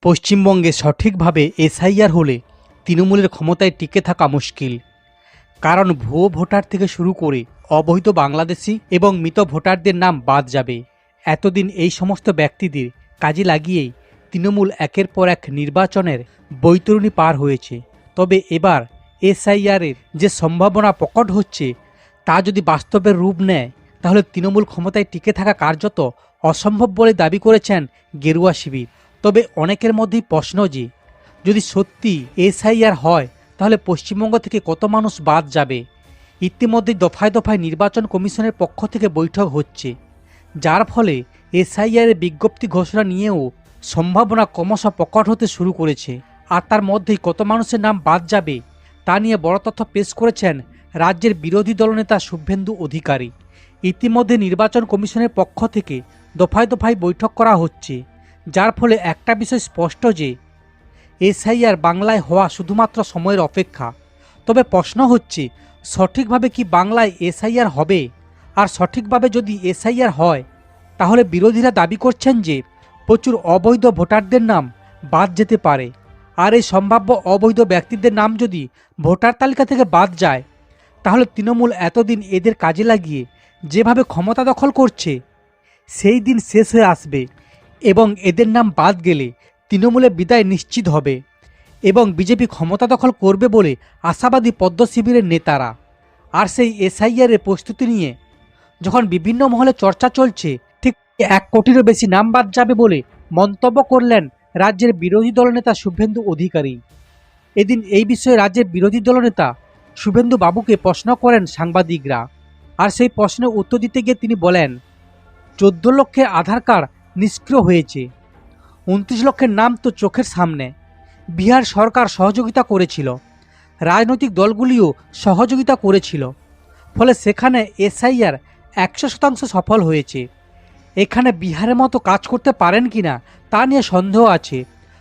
পশ্চিমবঙ্গে সঠিকভাবে এসআইআর হলে তৃণমূলের ক্ষমতায় টিকে থাকা মুশকিল। কারণ ভুয়ো ভোটার থেকে শুরু করে অবৈধ বাংলাদেশি এবং মৃত ভোটারদের নাম বাদ যাবে। এতদিন এই সমস্ত ব্যক্তিদের কাজে লাগিয়েই তৃণমূল একের পর এক নির্বাচনের বৈতরণী পার হয়েছে। তবে এবার এসআইআরের যে সম্ভাবনা প্রকট হচ্ছে তা যদি বাস্তবের রূপ নেয় তাহলে তৃণমূল ক্ষমতায় টিকে থাকা কার্যত অসম্ভব বলে দাবি করেছেন গেরুয়া শিবির। তবে অনেকের মধ্যেই প্রশ্ন যে যদি সত্যি এসআইআর হয় তাহলে পশ্চিমবঙ্গ থেকে কত মানুষ বাদ যাবে। ইতিমধ্যেই দফায় দফায় নির্বাচন কমিশনের পক্ষ থেকে বৈঠক হচ্ছে, যার ফলে এসআইআরের বিজ্ঞপ্তি ঘোষণা নিয়েও সম্ভাবনা ক্রমশ প্রকট হতে শুরু করেছে। আর তার মধ্যেই কত মানুষের নাম বাদ যাবে তা নিয়ে বড় তথ্য পেশ করেছেন রাজ্যের বিরোধী দলনেতা শুভেন্দু অধিকারী। ইতিমধ্যে নির্বাচন কমিশনের পক্ষ থেকে দফায় দফায় বৈঠক করা হচ্ছে, যার ফলে একটা বিষয় স্পষ্ট যে এসআইআর বাংলায় হওয়া শুধুমাত্র সময়ের অপেক্ষা। তবে প্রশ্ন হচ্ছে সঠিকভাবে কি বাংলায় এসআইআর হবে? আর সঠিকভাবে যদি এসআইআর হয় তাহলে বিরোধীরা দাবি করছেন যে প্রচুর অবৈধ ভোটারদের নাম বাদ যেতে পারে। আর এই সম্ভাব্য অবৈধ ব্যক্তিদের নাম যদি ভোটার তালিকা থেকে বাদ যায় তাহলে তৃণমূল এতদিন এদের কাজে লাগিয়ে যেভাবে ক্ষমতা দখল করছে সেই দিন শেষ হয়ে আসবে এবং এদের নাম বাদ গেলে তৃণমূলের বিদায় নিশ্চিত হবে এবং বিজেপি ক্ষমতা দখল করবে বলে আশাবাদী পদ্ম শিবিরের নেতারা। আর সেই এসআইআরের প্রস্তুতি নিয়ে যখন বিভিন্ন মহলে চর্চা চলছে, ঠিক 1 কোটিরও বেশি নাম বাদ যাবে বলে মন্তব্য করলেন রাজ্যের বিরোধী দলনেতা শুভেন্দু অধিকারী। এদিন এই বিষয়ে রাজ্যের বিরোধী দলনেতা শুভেন্দু বাবুকে প্রশ্ন করেন সাংবাদিকরা। আর সেই প্রশ্নের উত্তর দিতে গিয়ে তিনি বলেন, 14 লক্ষের আধার কার্ড নিষ্ক্রিয় হয়েছে, 29 লক্ষের নাম তো চোখের সামনে। বিহার সরকার সহযোগিতা করেছিল, রাজনৈতিক দলগুলিও সহযোগিতা করেছিল, ফলে সেখানে এসআইআর 100% সফল হয়েছে। এখানে বিহারের মতো কাজ করতে পারেন কিনা তা নিয়ে সন্দেহ আছে।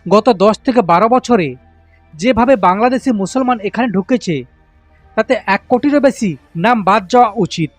গত 10 থেকে 12 বছরে যেভাবে বাংলাদেশি মুসলমান এখানে ঢুকেছে তাতে 1 কোটিরও বেশি নাম বাদ যাওয়া উচিত।